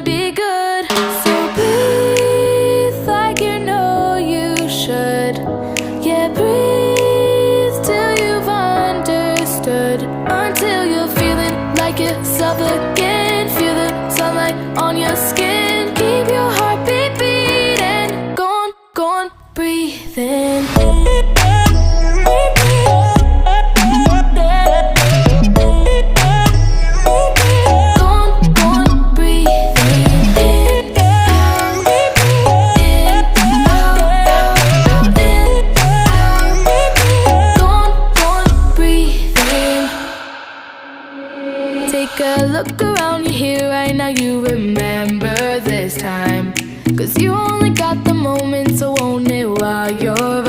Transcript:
be good. So breathe like you know you should. Yeah, breathe till you've understood. Until you're feeling like yourself again. Feel the sunlight on your skin. Keep your heartbeat beating. Go on, breathe in. Take a look around, you're here right now, you remember this time. 'Cause you only got the moment, so own it while you're